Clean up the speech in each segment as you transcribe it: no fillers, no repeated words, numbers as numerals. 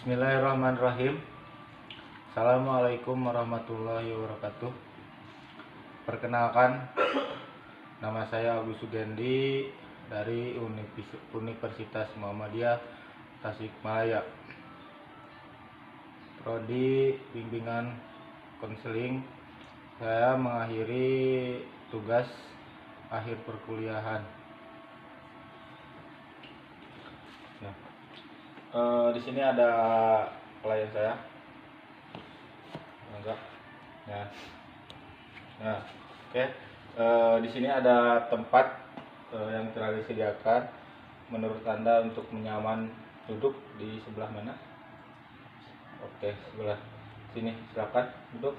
Bismillahirrahmanirrahim. Assalamualaikum warahmatullahi wabarakatuh. Perkenalkan, nama saya Agus Sugendi dari Universitas Muhammadiyah Tasikmalaya. Prodi Bimbingan Konseling. Saya mengakhiri tugas akhir perkuliahan. Di sini ada klien saya, enggak? Ya. Nah, oke. Di sini ada tempat yang telah disediakan. Menurut Anda untuk menyaman duduk di sebelah mana? Oke, sebelah sini. Silakan duduk.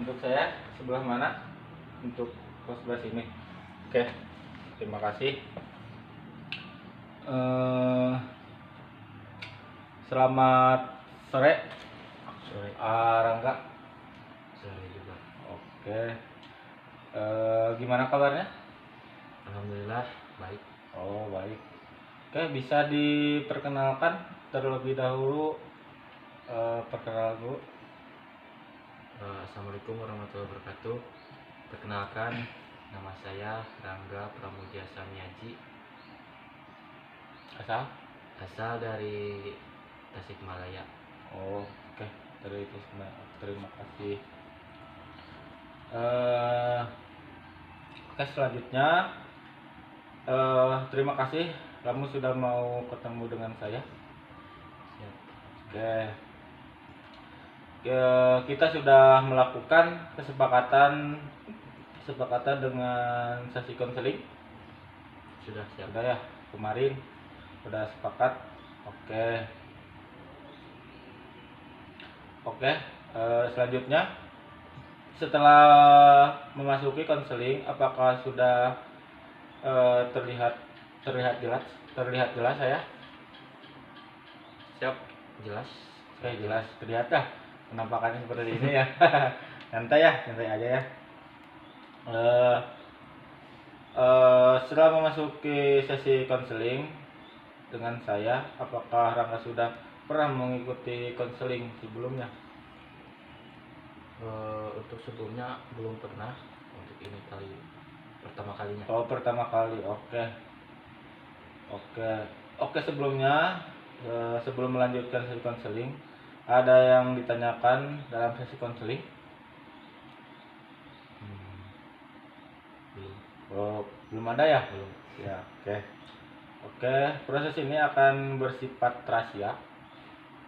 Untuk saya sebelah mana? Untuk sebelah sini. Oke, terima kasih. Selamat sore. Sore. Rangga. Sore juga. Oke. Gimana kabarnya? Alhamdulillah baik. Oh, baik. Oke, bisa diperkenalkan terlebih dahulu. Perkenalan dulu. Assalamualaikum warahmatullahi wabarakatuh. Perkenalkan, nama saya Rangga Pramudia Samyaji, asal dari Tasikmalaya. Oh, oke. Terima kasih. Oke, selanjutnya terima kasih kamu sudah mau ketemu dengan saya. Siap. Oke. Kita sudah melakukan kesepakatan dengan sesi konseling. Sudah siap. Sudah ya, kemarin sudah sepakat. Oke. Selanjutnya, setelah memasuki konseling, apakah sudah terlihat jelas saya? Siap. Jelas. Oke, jelas terlihat dah penampakannya seperti ini ya. Santai aja ya. Setelah memasuki sesi konseling dengan saya, apakah Rangga sudah pernah mengikuti konseling sebelumnya? Untuk sebelumnya belum pernah. Untuk ini pertama kalinya. Oh, pertama kali. Oke, sebelumnya sebelum melanjutkan sesi konseling, ada yang ditanyakan dalam sesi konseling? Belum. Oh, belum ada ya? Belum. Ya, oke. Proses ini akan bersifat rahasia.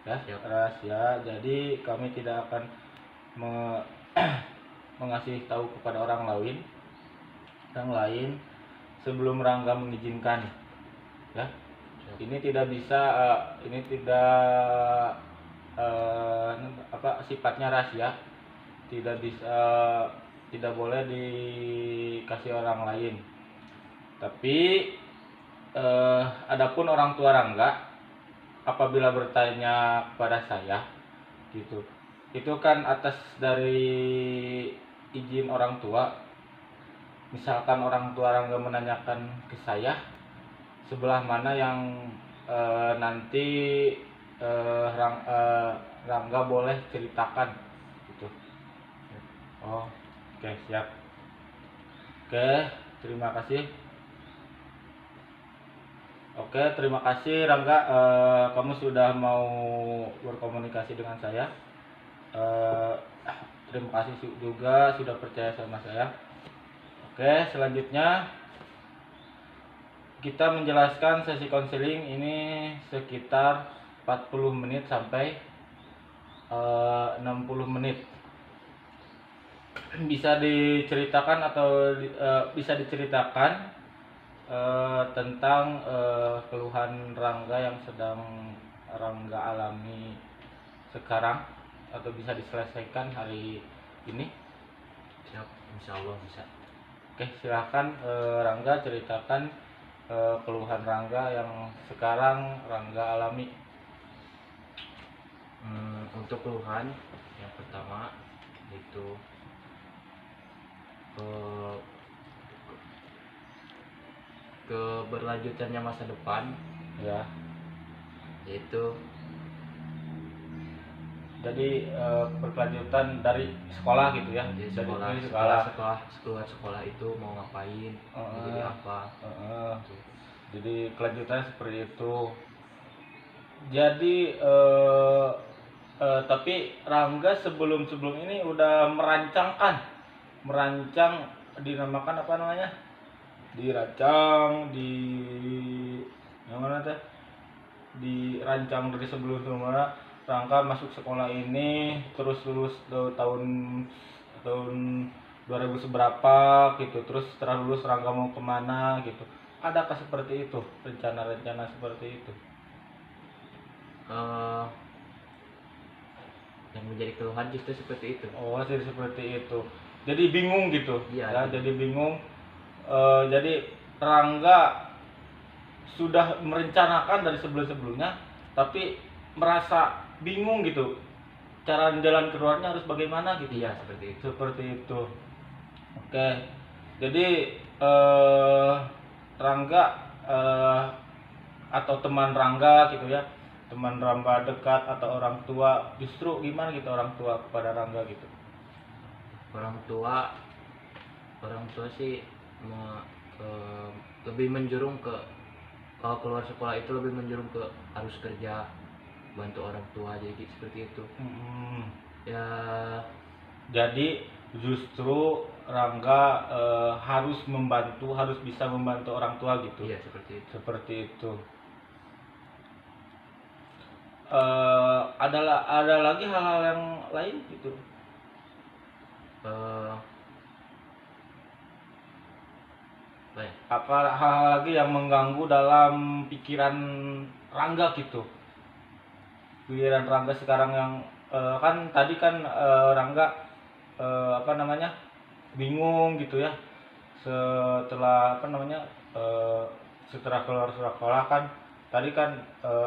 Ya, Siap. rahasia. Jadi kami tidak akan mengasih tahu kepada orang lain sebelum Rangga mengizinkan. Ya. Siap. Ini tidak bisa sifatnya rahasia. Tidak boleh dikasih orang lain. Tapi adapun orang tua Rangga apabila bertanya kepada saya gitu, itu kan atas dari izin orang tua. Misalkan orang tua Rangga menanyakan ke saya sebelah mana yang nanti Rangga boleh ceritakan gitu. Oh, oke, siap. Oke, terima kasih. Oke, terima kasih Rangga, kamu sudah mau berkomunikasi dengan saya. Terima kasih juga sudah percaya sama saya. Oke, selanjutnya kita menjelaskan sesi konseling ini sekitar 40 menit sampai 60 menit. Bisa diceritakan tentang keluhan Rangga yang sedang Rangga alami sekarang, atau bisa diselesaikan hari ini? Siap. Insya Allah bisa. Oke, silahkan Rangga ceritakan keluhan Rangga yang sekarang Rangga alami. Untuk keluhan yang pertama itu keberlanjutannya masa depan, Ya, yaitu Jadi berkelanjutan dari sekolah gitu ya. Jadi Dari setelah sekolah itu mau ngapain, mau jadi apa. Gitu. Jadi kelanjutan seperti itu. Jadi tapi Rangga sebelum ini udah merancang dinamakan apa namanya? Dirancang di yang mana teh? Dirancang dari sebelumnya Rangga masuk sekolah ini terus lulus tahun tahun 2000 seberapa gitu, terus setelah lulus Rangga mau kemana gitu, adakah seperti itu rencana-rencana seperti itu? Eh, yang menjadi keluhan justru seperti itu. Oh, jadi seperti itu. Jadi bingung gitu. Iya, Ya, gitu. jadi bingung. Jadi Rangga sudah merencanakan dari sebelum-sebelumnya, tapi merasa bingung gitu. Cara jalan keluarnya harus bagaimana gitu. Iya, seperti itu. Seperti itu. Oke. Jadi Rangga atau teman Rangga gitu ya. Teman Rangga dekat atau orang tua, justru gimana gitu orang tua kepada Rangga gitu. Orang tua sih lebih menjurung ke, kalau keluar sekolah itu lebih menjurung ke harus kerja, bantu orang tua, jadi seperti itu. Ya, Jadi justru Rangga harus bisa membantu orang tua gitu. iya seperti itu. Seperti itu. Ada lagi hal-hal yang lain gitu. Apa ya? Apa hal-hal lagi yang mengganggu dalam pikiran Rangga gitu. Pikiran Rangga sekarang yang kan tadi kan Rangga apa namanya? Bingung gitu ya. Setelah apa namanya? Setelah keluar sekolah kan tadi kan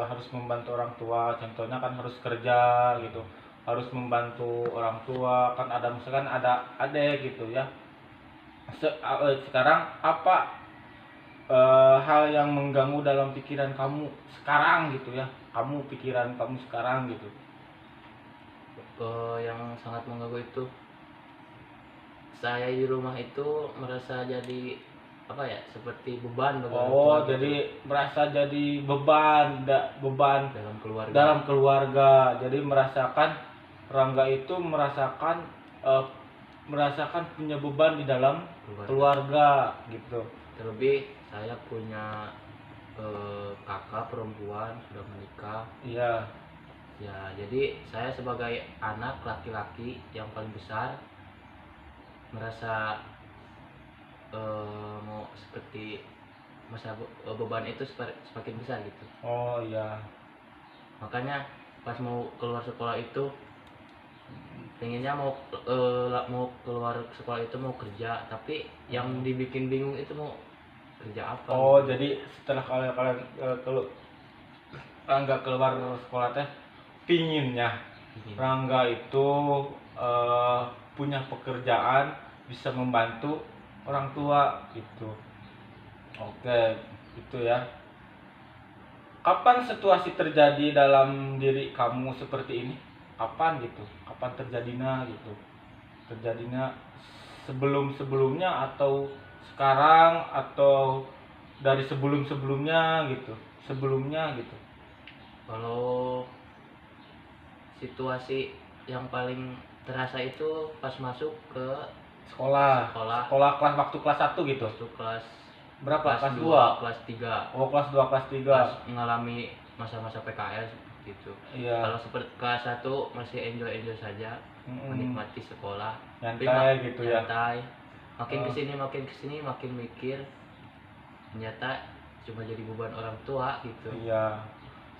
harus membantu orang tua, contohnya kan harus kerja gitu, harus membantu orang tua kan, ada misalkan ada adek gitu ya. Sekarang apa hal yang mengganggu dalam pikiran kamu sekarang gitu ya, pikiran kamu sekarang gitu? Yang sangat mengganggu itu, saya di rumah itu merasa jadi apa ya, seperti beban bagi orang tua gitu. Jadi merasa jadi beban dalam dalam keluarga. Jadi Rangga itu merasakan punya beban di dalam keluarga gitu. Terlebih saya punya kakak perempuan sudah menikah. Iya. Ya, jadi saya sebagai anak laki-laki yang paling besar merasa mau seperti beban itu semakin besar gitu. Oh iya. Makanya pas mau keluar sekolah itu pengennya mau keluar sekolah itu mau kerja, tapi yang dibikin bingung itu mau kerja apa. Oh gitu. jadi setelah kalian kalau Rangga keluar sekolah teh pinginnya Rangga itu punya pekerjaan, bisa membantu orang tua gitu. Oke, itu ya. Kapan situasi terjadi dalam diri kamu seperti ini? Kapan gitu? Kapan terjadinya gitu? Terjadinya sebelum-sebelumnya atau sekarang atau dari sebelum-sebelumnya gitu? Sebelumnya gitu. Kalau situasi yang paling terasa itu pas masuk ke Sekolah kelas waktu kelas 1 gitu. waktu kelas Berapa? Kelas 2, 2. kelas 3. Oh, kelas 2, kelas 3. Pas mengalami masa-masa PKL gitu. Iya. Kalau seperti kelas 1 masih enjoy saja, menikmati sekolah, Nyantai gitu ya. nyantai. Makin kesini makin mikir, ternyata cuma jadi beban orang tua gitu. Iya.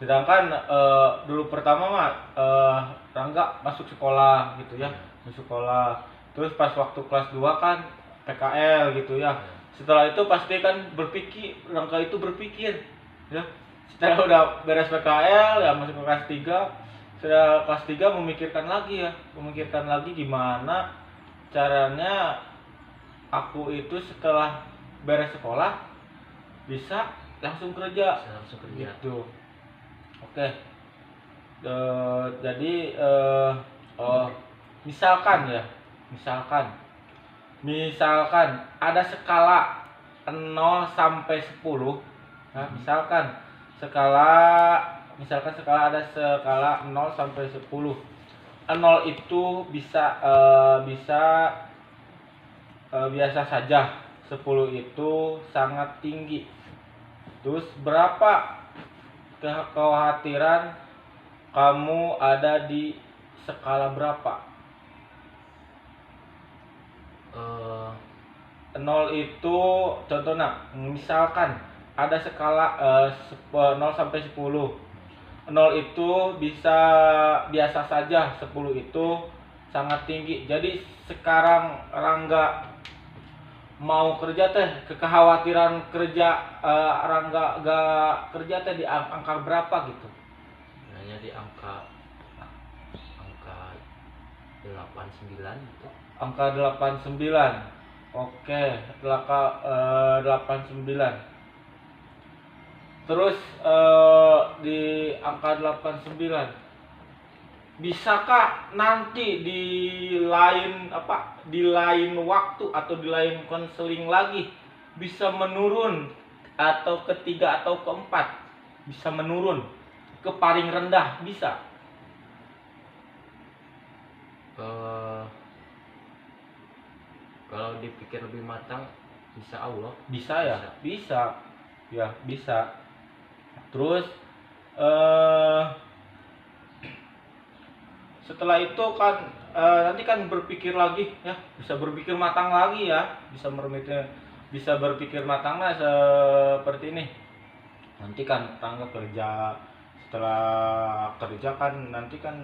Sedangkan dulu pertama mah Rangga masuk sekolah gitu ya. Masuk sekolah. Terus pas waktu kelas 2 kan PKL gitu ya. Setelah itu pasti kan Rangga itu berpikir ya. Setelah udah beres PKL ya masuk ke kelas 3. Setelah kelas 3 memikirkan lagi gimana caranya aku itu setelah beres sekolah bisa langsung kerja. Bisa langsung kerja. Gitu. Oke. Jadi misalkan ya, misalkan ada skala 0 sampai 10. Nah, misalkan skala ada skala 0 sampai 10. 0 itu bisa biasa saja, 10 itu sangat tinggi. Terus berapa kekhawatiran kamu ada di skala berapa? Eh, 0 itu contohnya, misalkan ada skala 0 sampai 10. 0 itu bisa biasa saja, 10 itu sangat tinggi. Jadi sekarang Rangga mau kerja teh, kekhawatiran kerja Rangga gak kerja teh di angka berapa gitu? hanya di angka 89 gitu. Angka 89. Oke, 89. Terus di angka 89, bisakah nanti di lain waktu atau di lain konseling lagi bisa menurun, atau ketiga atau keempat bisa menurun ke paling rendah, bisa? Kalau dipikir lebih matang, bisa Allah. Bisa ya? Bisa. Ya, bisa. Terus setelah itu kan nanti kan berpikir lagi ya, bisa berpikir matang lagi ya, bisa berpikir matang lah seperti ini. Nanti kan Rangga kerja, setelah kerja kan nanti kan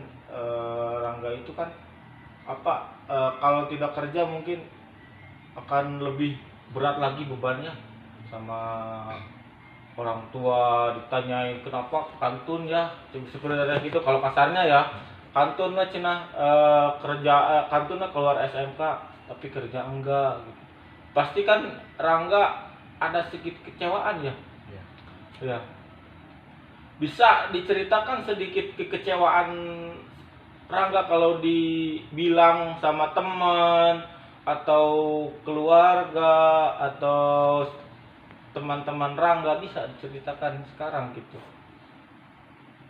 Rangga itu kan kalau tidak kerja mungkin akan lebih berat lagi bebannya sama orang tua, ditanyain kenapa kantun ya, seperti itu kalau kasarnya ya. Kantun mah cenah kerja, kantun mah keluar SMK tapi kerja enggak gitu. Pasti kan Rangga ada sedikit kecewaan ya. Ya. Ya. Bisa diceritakan sedikit kekecewaan Rangga kalau dibilang sama teman atau keluarga atau teman-teman Rangga, bisa diceritakan sekarang gitu.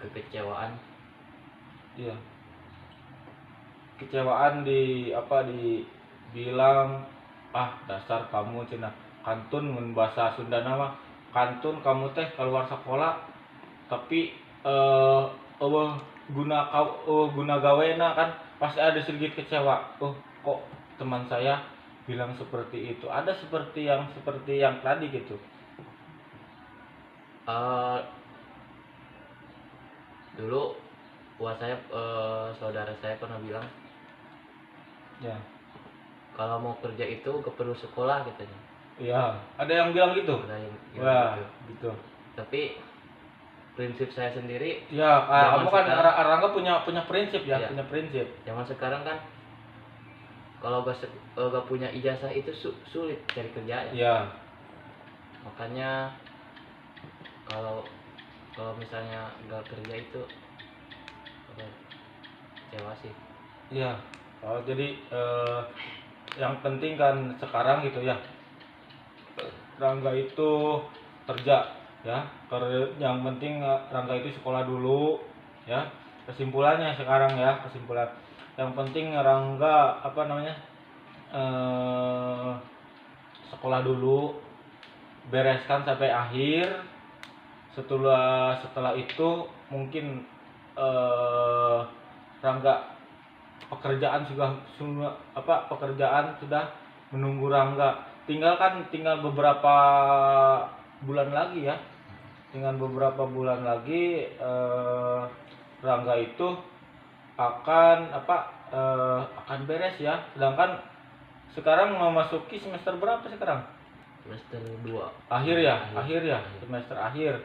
Kekecewaan. Iya. Kecewaan dibilang, dasar kamu cenah kantun, mun bahasa Sunda nama kantun kamu teh keluar sekolah tapi guna gawena kan, pasti ada sedikit kecewa. Kok teman saya bilang seperti itu, ada seperti yang tadi gitu. Dulu saudara saya pernah bilang, Ya. kalau mau kerja itu gak perlu sekolah katanya. Iya, ada yang bilang gitu. Ada yang Wah, gitu. gitu. Tapi prinsip saya sendiri, Ya, kamu kan sekarang- Rangga punya prinsip ya, Iya. punya prinsip. zaman sekarang kan kalau gak punya ijazah itu sulit cari kerja ya. Iya. Makanya kalau misalnya nggak kerja itu kecewa sih. Iya. Jadi yang penting kan sekarang gitu ya, Rangga itu kerja ya. Yang penting Rangga itu sekolah dulu ya. Kesimpulannya sekarang ya, yang penting Rangga sekolah dulu, bereskan sampai akhir. Setelah itu mungkin Rangga pekerjaan sudah menunggu Rangga. Tinggal beberapa bulan lagi ya. Rangga itu akan beres ya. Sedangkan sekarang memasuki semester berapa sekarang? Semester 2. Akhir ya, semester akhir.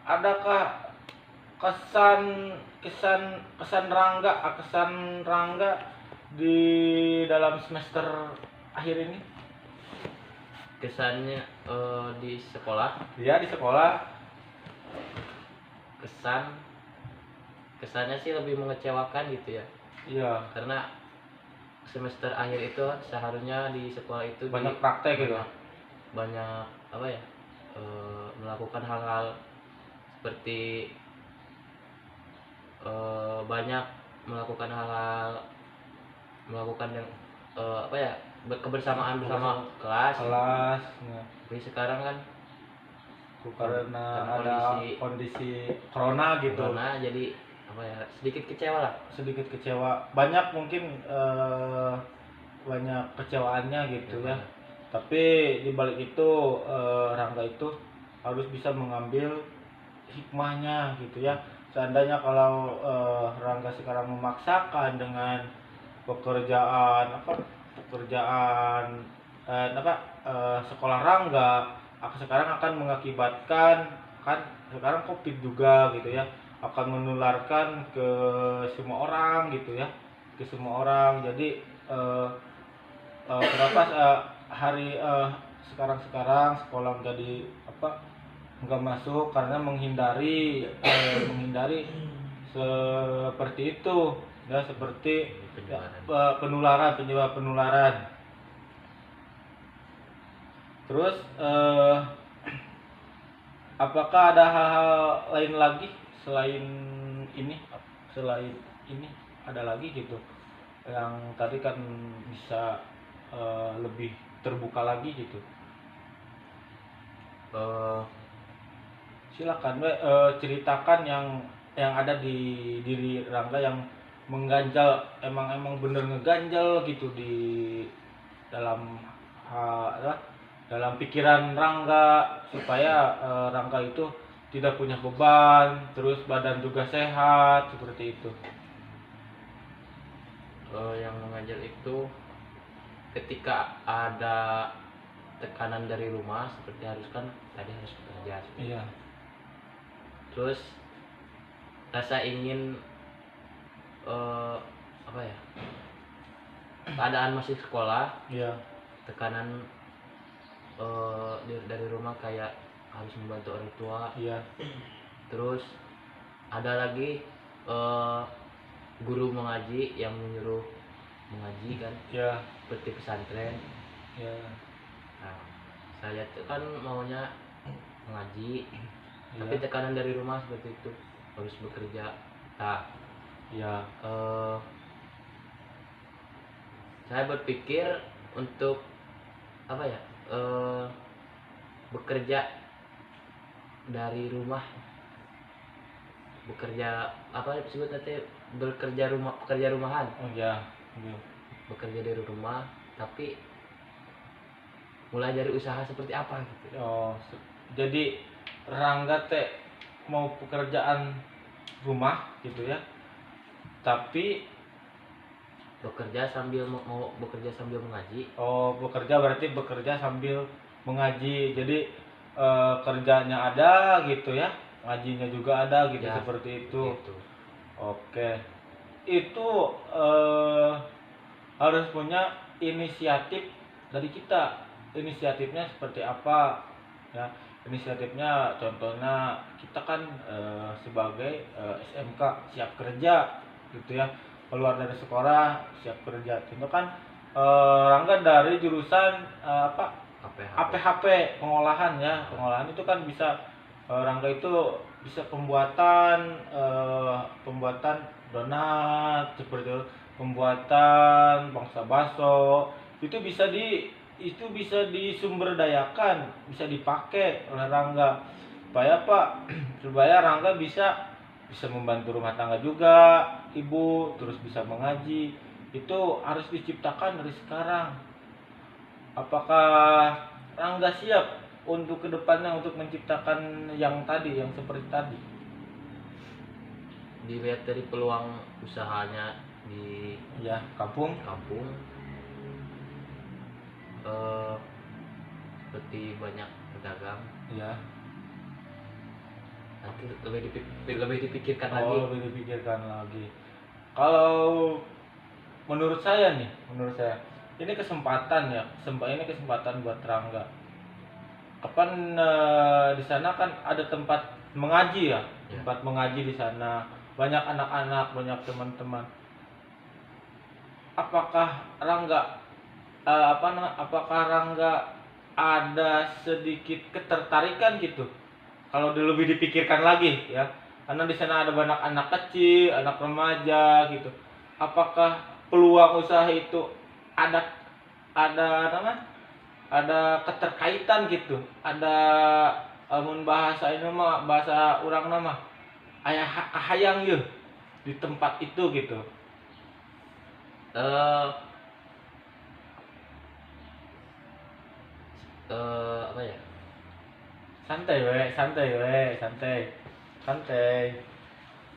Adakah kesan Rangga di dalam semester akhir ini? Kesannya di sekolah, Ya, di sekolah. kesannya sih lebih mengecewakan gitu ya, Iya, karena semester akhir itu seharusnya di sekolah itu banyak praktek gitu. banyak apa ya, melakukan hal-hal seperti banyak melakukan hal-hal melakukan yang apa ya, kebersamaan bersama kelas. Kelas, ya. Tapi sekarang kan Karena karena ada kondisi corona gitu. corona, jadi apa ya, sedikit kecewa lah. Sedikit kecewa, banyak mungkin banyak kecewaannya gitu ya. Tapi di balik itu Rangga itu harus bisa mengambil hikmahnya gitu ya. Seandainya kalau Rangga sekarang memaksakan dengan pekerjaan sekolah Rangga, sekarang akan mengakibatkan, kan sekarang COVID juga gitu ya, akan menularkan ke semua orang gitu ya, ke semua orang. Jadi kenapa sekarang sekolah menjadi nggak masuk, karena menghindari seperti itu ya, seperti penyebab penularan. Terus apakah ada hal-hal lain lagi selain ini? Selain ini ada lagi gitu yang tadi kan bisa lebih terbuka lagi gitu. Silakan ceritakan yang ada di diri Rangga yang mengganjal, emang bener ngeganjal gitu di dalam dalam pikiran Rangga, supaya Rangga itu tidak punya beban, terus badan juga sehat seperti itu. Yang mengajar itu ketika ada tekanan dari rumah, seperti harus bekerja seperti Iya. terus rasa ingin apa ya, keadaan masih sekolah, Iya. tekanan dari rumah kayak harus membantu orang tua. Iya. Terus ada lagi guru mengaji yang menyuruh mengaji kan, Iya. seperti pesantren. Iya. Nah, saya tuh kan maunya mengaji, tapi Iya. tekanan dari rumah seperti itu, harus bekerja. Nah, Iya. saya berpikir untuk apa ya, bekerja dari rumah, bekerja apa disebut nanti, pekerja rumahan. Oh ya. Iya. Bekerja dari rumah, tapi mulai dari usaha seperti apa gitu. Oh, jadi Rangga teh mau pekerjaan rumah gitu ya, tapi Bekerja sambil mau bekerja sambil mengaji. berarti bekerja sambil mengaji. Jadi kerjanya ada gitu ya, ngajinya juga ada gitu, Ya, seperti itu. gitu. Oke. Itu harus punya inisiatif dari kita. Inisiatifnya seperti apa ya? Inisiatifnya contohnya kita kan sebagai SMK siap kerja gitu ya, keluar dari sekolah siap kerja. Contoh kan Rangga dari jurusan APHP, pengolahan ya. Pengolahan itu kan bisa Rangga itu bisa pembuatan donat seperti itu, pembuatan bangsa bakso. Itu bisa disumberdayakan, bisa dipakai oleh Rangga, supaya supaya Rangga bisa membantu rumah tangga juga, ibu, terus bisa mengaji. Itu harus diciptakan dari sekarang. Apakah Rangga siap untuk kedepannya untuk menciptakan yang seperti tadi? Dilihat dari peluang usahanya di Kampung. Seperti banyak pedagang, Ya. nanti lebih dipikirkan Lebih dipikirkan lagi. Kalau menurut saya ini kesempatan ya, ini kesempatan buat Rangga. Kapan di sana kan ada tempat mengaji ya, Ya. tempat mengaji di sana, banyak anak-anak, banyak teman-teman. Apakah Rangga apakah Rangga ada sedikit ketertarikan gitu? Kalau lebih dipikirkan lagi ya, karena di sana ada banyak anak kecil, anak remaja gitu. Apakah peluang usaha itu ada nama, ada keterkaitan gitu, ada mun bahasa ini mah bahasa orang nama aya kahayang yeuh di tempat itu gitu. eh apa ya, Santai we, santai we, santai. Santai.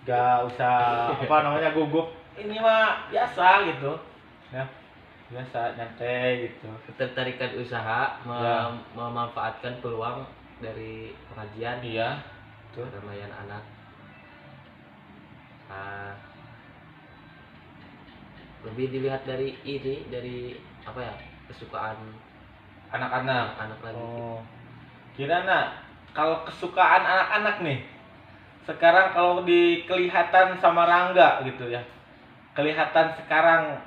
Gak usah apa namanya gugup. Ini mah biasa gitu. Ya, biasa nyantai gitu. ketertarikan usaha Ya. memanfaatkan peluang dari pengajian Iya. Tuh. keramaian anak. Ah, lebih dilihat dari ini, dari apa ya, kesukaan Anak-anak. anak lagi. Oh. Kirana kalau kesukaan anak-anak nih. Sekarang kalau kelihatan sama Rangga gitu ya. Kelihatan sekarang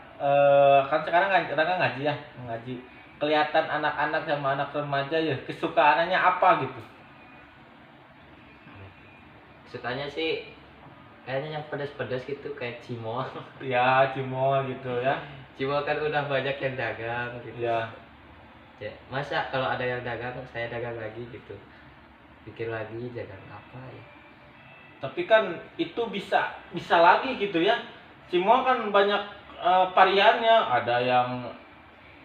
kan sekarang Rangga ngaji ya, ngaji. Kelihatan anak-anak sama anak remaja ya, kesukaannya apa gitu? Sukanya sih kayaknya yang pedas-pedas gitu, kayak cimol. Ya, cimol gitu ya. Cimol kan udah banyak yang dagang gitu. Ya. Ya, masa kalau ada yang dagang saya dagang lagi gitu, pikir lagi dagang apa ya. Tapi kan itu bisa bisa lagi gitu ya. Cimol kan banyak variannya, ada yang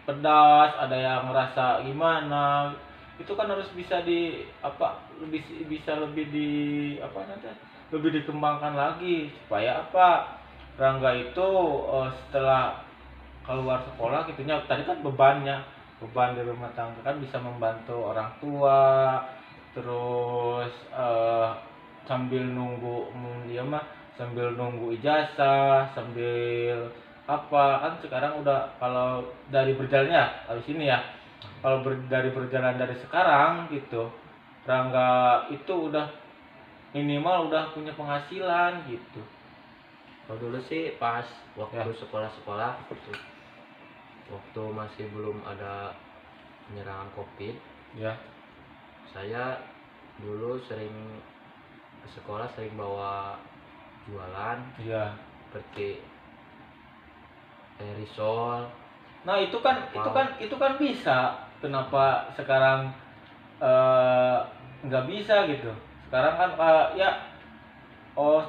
pedas, ada yang rasa gimana. Itu kan harus bisa di apa lebih bisa lebih di apa nanti lebih dikembangkan lagi supaya apa Rangga itu setelah keluar sekolah gitunya tadi kan beban di rumah tangga kan bisa membantu orang tua terus sambil nunggu dia mah sambil nunggu ijazah sambil apa kan sekarang udah kalau dari berjalannya habis ini ya kalau dari berjalan dari sekarang gitu Rangga itu udah minimal udah punya penghasilan gitu. Kalau dulu sih pas waktu Ya. sekolah-sekolah gitu, waktu masih belum ada penyerangan COVID, Ya. saya dulu sering ke sekolah, sering bawa jualan Iya. seperti risol. Nah itu kan bisa. Kenapa sekarang nggak bisa gitu? Sekarang kan ya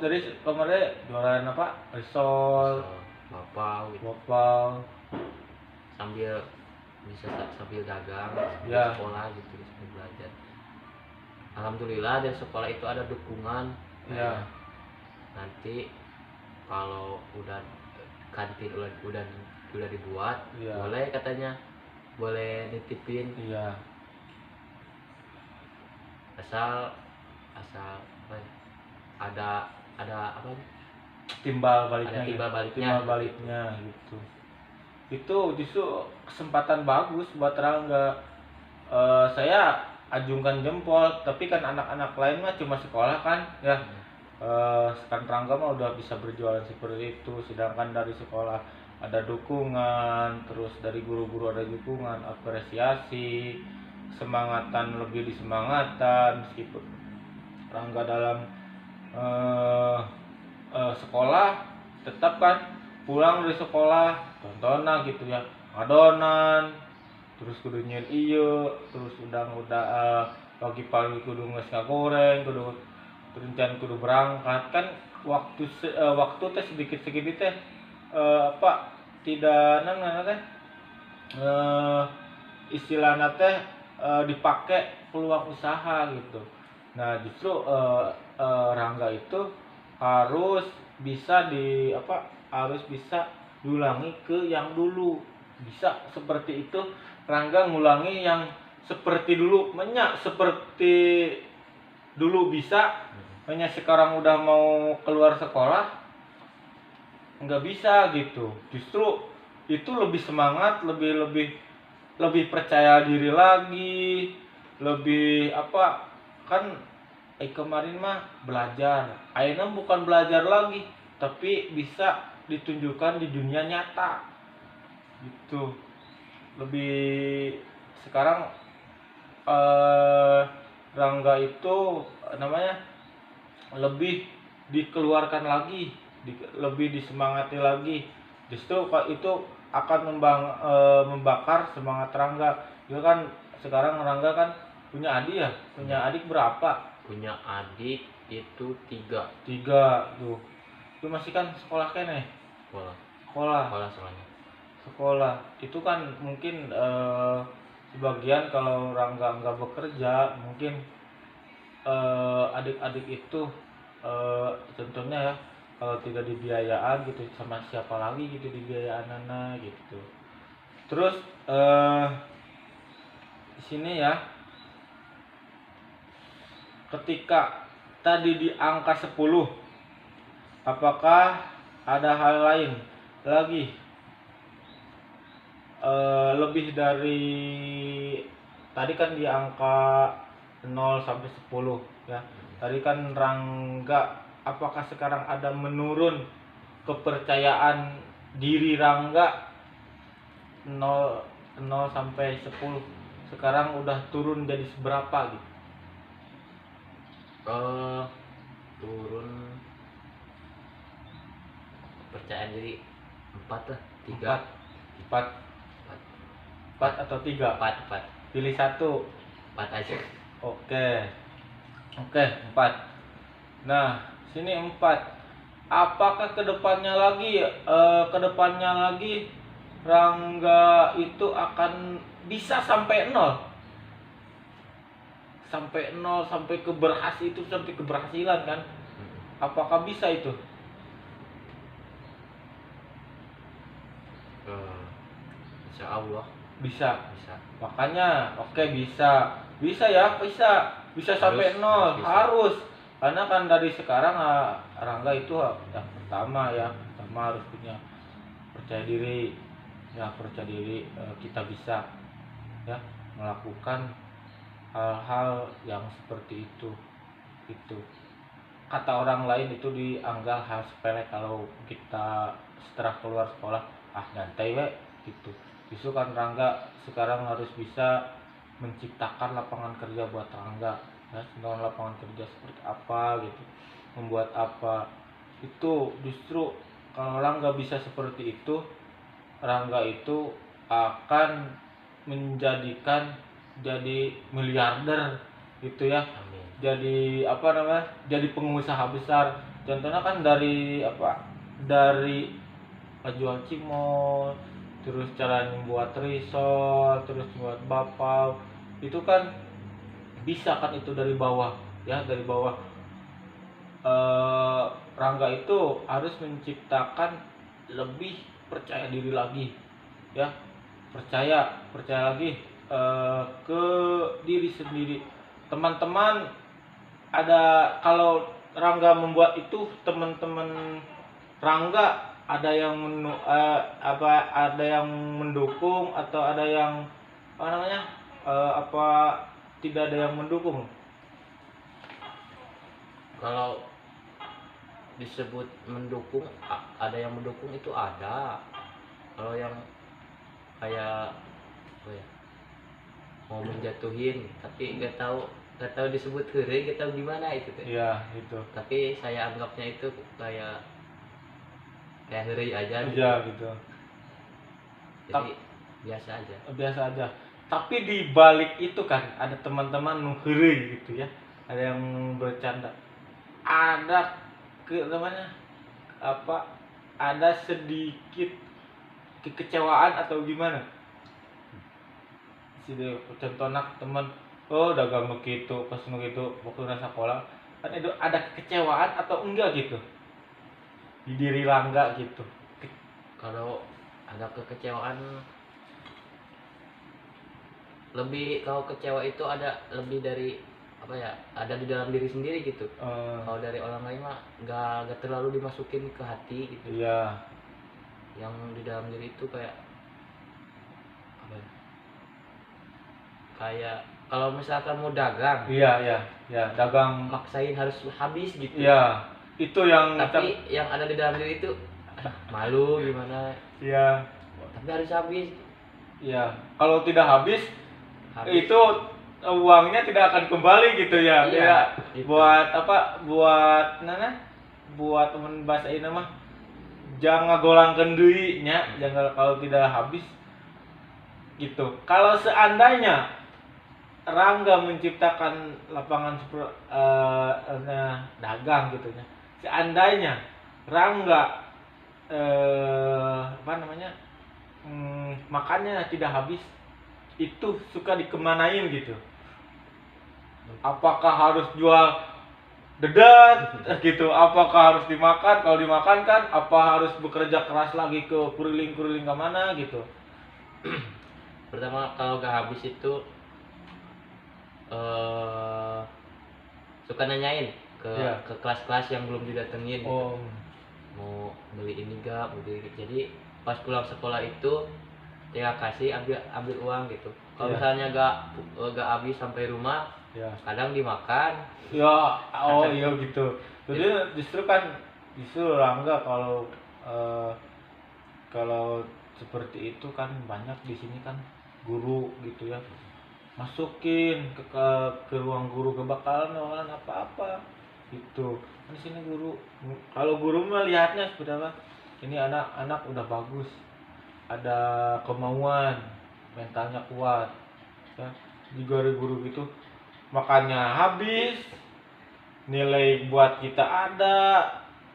dari kemarin jualan apa? Risol, Bapau gitu, wafel. sambil bisa sambil dagang, sambil Ya. sekolah gitu, sambil belajar. Alhamdulillah dari sekolah itu ada dukungan. Ya. Nanti kalau udah kantin udah dibuat, Iya. boleh katanya, boleh nitipin, Iya. asal apa ya, ada apa ya, Timbal baliknya. ada timbal gitu. baliknya. Timbal baliknya gitu. Itu justru kesempatan bagus buat Rangga. Saya ajungkan jempol, tapi kan anak-anak lain mah cuma sekolah kan ya. Sekarang Rangga mah udah bisa berjualan seperti itu, sedangkan dari sekolah ada dukungan, terus dari guru-guru ada dukungan, apresiasi, semangatan lebih disemangatan meskipun Rangga dalam sekolah tetap kan pulang dari sekolah tontonan gitu ya adonan terus kudu nyeun ieu terus udah pagi-pagi kudu geus ngagoreng kudu rencana kudu berangkat kan waktu teh sedikit-sedikit teh apa tidak nana teh istilahnya teh dipakai peluang usaha gitu. Nah justru Rangga itu harus bisa harus bisa diulangi ke yang dulu bisa seperti itu Rangga ngulangi yang seperti dulu seperti dulu bisa hanya sekarang udah mau keluar sekolah nggak bisa gitu justru itu lebih semangat lebih percaya diri lagi lebih kan kemarin mah belajar, akhirnya bukan belajar lagi tapi bisa ditunjukkan di dunia nyata gitu. Lebih sekarang Rangga itu namanya lebih dikeluarkan lagi, lebih disemangati lagi. Justru itu akan membakar semangat Rangga. Itu kan sekarang Rangga kan punya adik ya, punya adik berapa? Punya adik itu 3. Tiga tuh. Itu masih kan sekolah kene. Sekolah. Sekolah. Sekolah soalnya. Sekolah. Itu kan mungkin sebagian kalau Rangga nggak bekerja, mungkin adik-adik itu contohnya ya, kalau tidak dibiayaan gitu sama siapa lagi gitu dibiayaan anak gitu. Terus di sini ya, ketika tadi di angka 10, apakah ada hal lain lagi lebih dari tadi kan di angka 0 sampai 10 ya. Tadi kan Rangga, apakah sekarang ada menurun kepercayaan diri Rangga 0 sampai 10? Sekarang udah turun jadi seberapa gitu? Turun kepercayaan diri 4 lah, 3. 4 atau 3? 4. Pilih satu. 4 aja. Oke, 4. Nah, sini 4. Apakah kedepannya lagi Rangga itu akan bisa sampai 0? Sampai 0, sampai keberhasilan kan? Apakah bisa itu? Insya Allah Bisa. bisa. Makanya bisa ya, bisa sampai 0, harus. Karena kan dari sekarang Rangga itu yang pertama harus punya percaya diri. Kita bisa ya melakukan hal-hal yang seperti itu. Kata orang lain itu dianggap hal sepele kalau kita setelah keluar sekolah nyantai we gitu. Justru kan Rangga sekarang harus bisa menciptakan lapangan kerja buat Rangga ya, dengan lapangan kerja seperti apa gitu, membuat apa. Itu justru kalau Rangga bisa seperti itu, Rangga itu akan menjadikan jadi miliarder gitu ya. Amin. Jadi jadi pengusaha besar. Contohnya kan dari jual cimol, terus cara membuat risol, terus buat bapau, itu kan bisa kan itu dari bawah ya, dari bawah. Rangga itu harus menciptakan lebih percaya diri lagi ya, percaya lagi ke diri sendiri. Teman-teman, kalau Rangga membuat itu, teman-teman Rangga ada yang mendukung atau ada yang tidak ada yang mendukung? Kalau disebut mendukung, ada yang mendukung itu ada. Kalau yang kayak apa ya, mau menjatuhin tapi nggak tahu disebut hore, nggak tahu gimana itu kan. Iya, itu. Tapi saya anggapnya itu kayak hore aja gitu. Jadi biasa aja. Tapi di balik itu kan ada teman-teman nuhuri gitu ya, ada yang bercanda, ada ada sedikit kekecewaan atau gimana sih? Contohnya teman dagang begitu, pas begitu waktu sekolah kan itu ada kekecewaan atau enggak gitu di diri Rangga gitu? Kalau ada kekecewaan, lebih kalau kecewa itu ada lebih dari apa ya, ada di dalam diri sendiri gitu. Kalau dari orang lain mah nggak terlalu dimasukin ke hati gitu. Iya. Yang di dalam diri itu kayak apa ya, kayak kalau misalkan mau dagang Iya, dagang. maksain harus habis gitu. Iya, itu yang Tapi yang ada di dalam diri itu aduh, malu gimana, Iya, tapi harus habis. iya. Kalau tidak habis, Habis. itu uangnya tidak akan kembali gitu ya. Iya, Ya, gitu. buat apa? Buat buat temen bahasa ini mah jangan golangkeun deui nya, jangan kalau tidak habis gitu. Kalau seandainya Rangga menciptakan lapangan dagang gitu ya. Seandainya Rangga apa namanya? Makannya tidak habis, itu suka dikemanain gitu. Apakah harus jual dedet gitu? Apakah harus dimakan? Kalau dimakan kan apa harus bekerja keras lagi ke kuriling-kuriling ke mana gitu? Pertama kalau gak habis itu suka nanyain ke Iya. ke kelas-kelas yang belum didatengin gitu. Oh, Mau beli ini gak, mau beli ini. Jadi pas pulang sekolah itu tinggal kasih ambil uang gitu. Kalau Iya. misalnya gak habis sampai rumah, ya. kadang dimakan. Ya, oh iya gitu. Jadi justru Rangga kalau seperti itu kan banyak di sini kan guru gitu ya. Masukin ke ruang guru ke bakalan apa-apa gitu. Kan di sini guru, kalau guru melihatnya seperti apa? Ini anak-anak udah bagus. Ada kemauan, mentalnya kuat. Ya, juga ada guru gitu makannya habis, nilai buat kita ada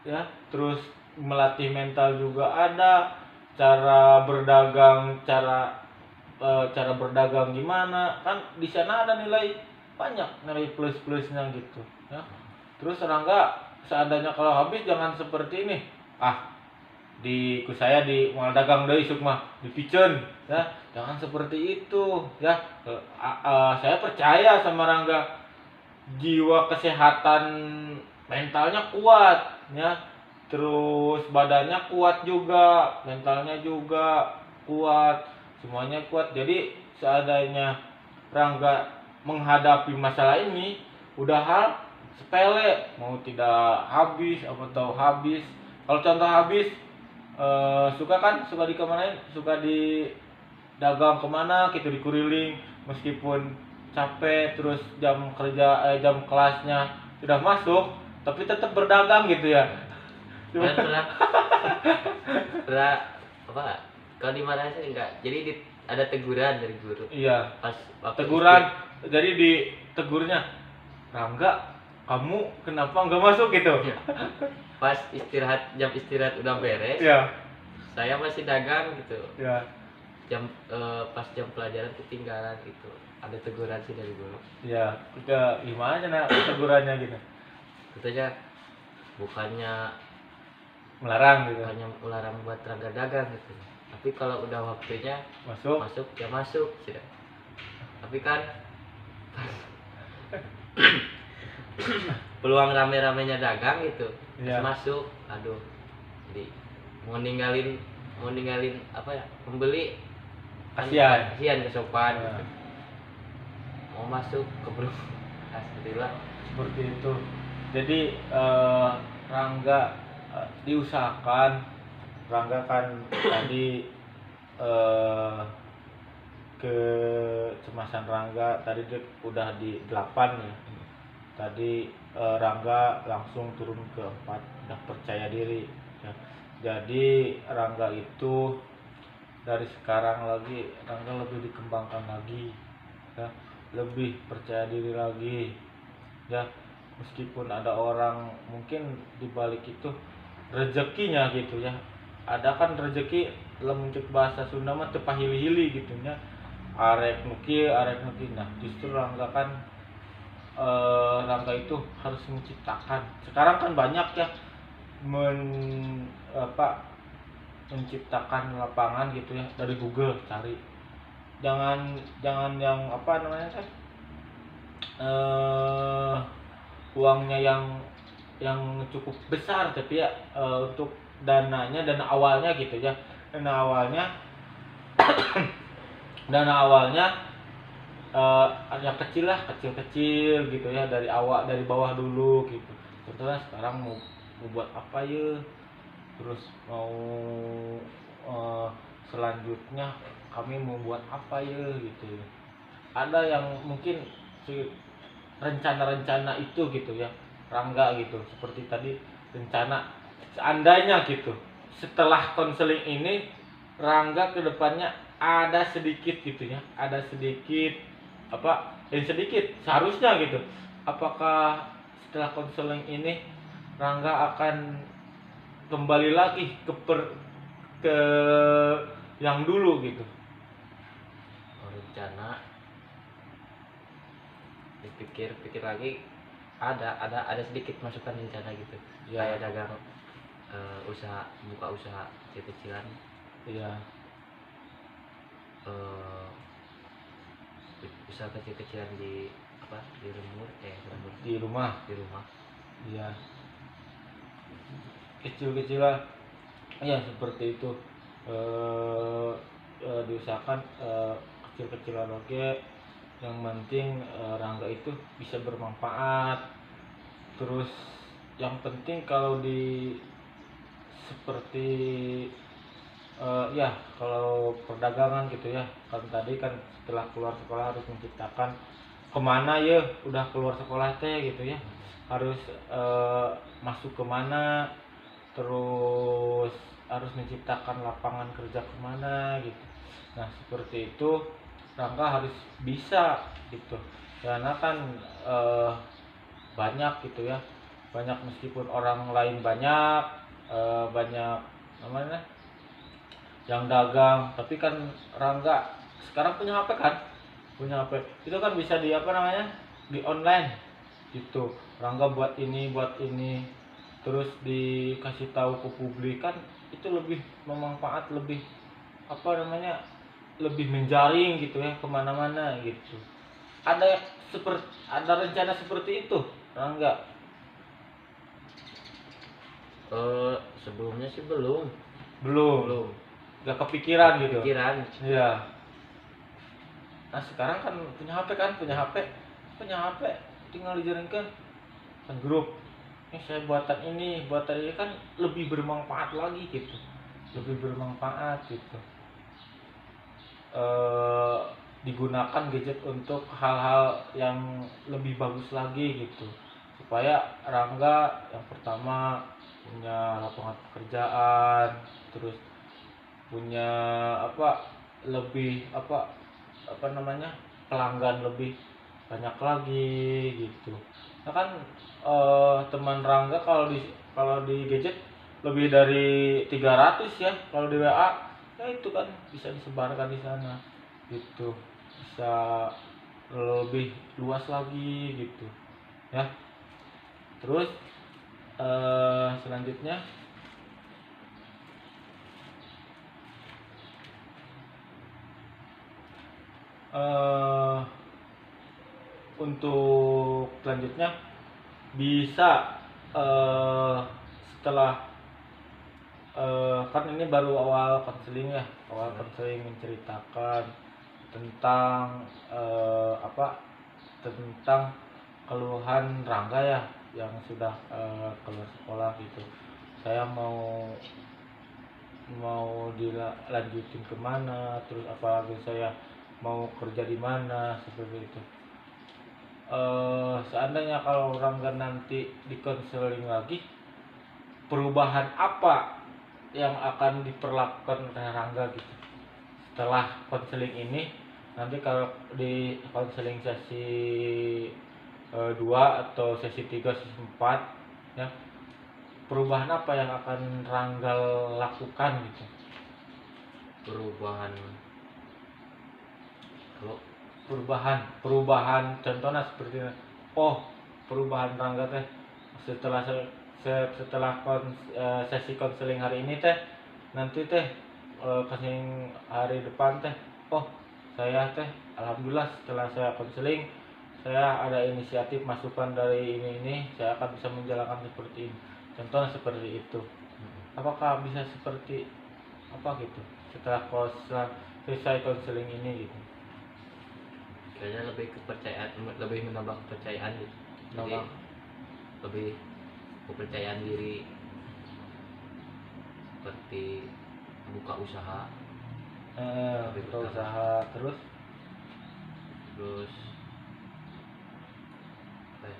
ya, terus melatih mental juga ada, cara berdagang cara berdagang gimana kan di sana ada nilai banyak, nilai plus-plusnya gitu ya. Terus Rangga seandainya kalau habis jangan seperti ini, saya di mal dagang deui isuk mah dipicen ya, jangan seperti itu ya. Saya percaya sama Rangga, jiwa kesehatan mentalnya kuat ya, terus badannya kuat juga, mentalnya juga kuat, semuanya kuat. Jadi seandainya Rangga menghadapi masalah ini udah hal sepele, mau tidak habis atau habis. Kalau contoh habis, suka dikemanain, suka di dagang kemana gitu, di kuriling, meskipun capek, terus jam kelasnya sudah masuk tapi tetap berdagang gitu ya. Pernah apa, kalau dimarahin sih enggak, jadi ada teguran dari guru. Iya, Pas waktu teguran, jadi ditegurnya, Rangga kamu kenapa nggak masuk gitu. pas jam istirahat udah beres, Iya, saya masih dagang gitu. iya, Pas jam pelajaran ketinggalan gitu, ada teguran sih dari guru. iya. Udah gimana tegurannya gitu, Katanya bukannya melarang gitu, melarang buat Rangga dagang gitu, tapi kalau udah waktunya masuk. ya masuk sudah. Tapi kan peluang rame-ramenya dagang gitu, Iya. masuk, aduh, jadi mau ninggalin apa ya, pembeli kan Kasihan. kesopan Iya. gitu. Mau masuk keburu alhamdulillah. Seperti itu. Jadi Rangga diusahakan. Rangga kan tadi kecemasan Rangga tadi udah di 8 ya. Tadi Rangga langsung turun ke 4, udah percaya diri ya. Jadi Rangga itu dari sekarang lagi Rangga lebih dikembangkan lagi ya, lebih percaya diri lagi ya. Meskipun ada orang mungkin dibalik itu rezekinya gitu ya, ada kan rezeki dalam bahasa Sunda mah teu pahili-hili gitu ya, arek nuki. Nah justru Rangga kan Rangga itu harus menciptakan. Sekarang kan banyak ya menciptakan lapangan gitu ya, dari Google cari. Jangan yang apa namanya kan, uangnya yang cukup besar, tapi ya untuk dana awalnya gitu ya. Dana awalnya yang kecil lah, kecil-kecil gitu ya, dari awal, dari bawah dulu gitu. Contohnya sekarang mau buat apa ya, terus mau selanjutnya kami mau buat apa ya gitu ya. Ada yang mungkin si rencana-rencana itu gitu ya, Rangga gitu, seperti tadi rencana seandainya gitu setelah konseling ini Rangga kedepannya ada sedikit gitu ya, ada sedikit apa yang sedikit seharusnya gitu, apakah setelah konseling ini Rangga akan kembali lagi ke yang dulu gitu? Rencana dipikir-pikir lagi, ada sedikit masukan rencana gitu Ya. kayak dagang, usaha, buka usaha kecil-kecilan, Iya. eh, usaha kecil-kecilan di apa, di lembur, lembur, Di rumah. di rumah. Iya, kecil-kecil lah ya, seperti itu. Diusahakan kecil-kecilan oke, yang penting Rangga itu bisa bermanfaat. Terus yang penting kalau di seperti ya kalau perdagangan gitu ya, kan tadi kan setelah keluar sekolah harus menciptakan kemana ya, udah keluar sekolah teh gitu ya, harus masuk kemana, terus harus menciptakan lapangan kerja kemana gitu. Nah seperti itu Rangga harus bisa gitu, karena kan banyak gitu ya, banyak meskipun orang lain banyak banyak namanya yang dagang, tapi kan Rangga sekarang punya HP kan, punya HP itu kan bisa di apa namanya, di online gitu. Rangga buat ini terus dikasih tahu ke publik kan, itu lebih bermanfaat, lebih apa namanya, lebih menjaring gitu ya kemana-mana gitu. Ada rencana seperti itu Rangga? Sebelumnya sih belum Belum gak kepikiran gitu. pikiran. Iya. Nah sekarang kan punya HP kan, punya HP tinggal dijaringkan kan grup. Saya buatan ini kan lebih bermanfaat lagi gitu, lebih bermanfaat gitu. Digunakan gadget untuk hal-hal yang lebih bagus lagi gitu, supaya Rangga yang pertama punya lapangan pekerjaan, terus punya apa, lebih apa namanya, pelanggan lebih banyak lagi gitu. Nah kan teman Rangga kalau di gadget lebih dari 300 ya, kalau di WA ya itu kan bisa disebarkan di sana gitu, bisa lebih luas lagi gitu ya. Terus selanjutnya untuk selanjutnya bisa setelah kan ini baru awal konseling ya, awal konseling menceritakan tentang apa, tentang keluhan Rangga ya yang sudah keluar sekolah gitu. Saya mau dilanjutin kemana, terus apalagi saya mau kerja di mana seperti itu. Seandainya kalau Rangga nanti di konseling lagi, perubahan apa yang akan diperlakukan oleh Rangga gitu setelah konseling ini? Nanti kalau di konseling sesi 2 atau sesi 3, sesi 4 ya, perubahan apa yang akan Rangga lakukan gitu? Perubahan, kalau perubahan contohnya seperti perubahan Rangga teh setelah sesi konseling hari ini teh, nanti teh konseling hari depan teh, saya teh alhamdulillah setelah saya konseling saya ada inisiatif masukan dari ini saya akan bisa menjalankan seperti ini, contohnya seperti itu. Apakah bisa seperti apa gitu setelah selesai konseling ini gitu? kayaknya lebih kepercayaan, lebih menambah kepercayaan gitu. Jadi Nambah. lebih kepercayaan diri, seperti buka usaha, Lebih Buka utama. usaha terus terus apa ya,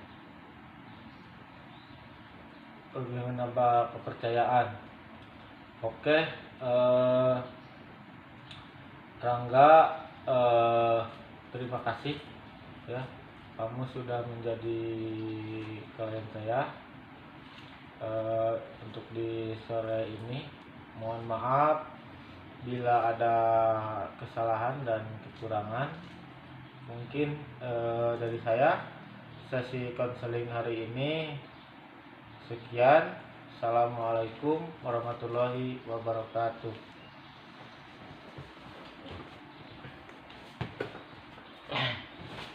lebih menambah kepercayaan. Oke, Rangga, terima kasih ya, kamu sudah menjadi klien saya untuk di sore ini. Mohon maaf bila ada kesalahan dan kekurangan. Mungkin dari saya sesi konseling hari ini sekian. Assalamualaikum warahmatullahi wabarakatuh.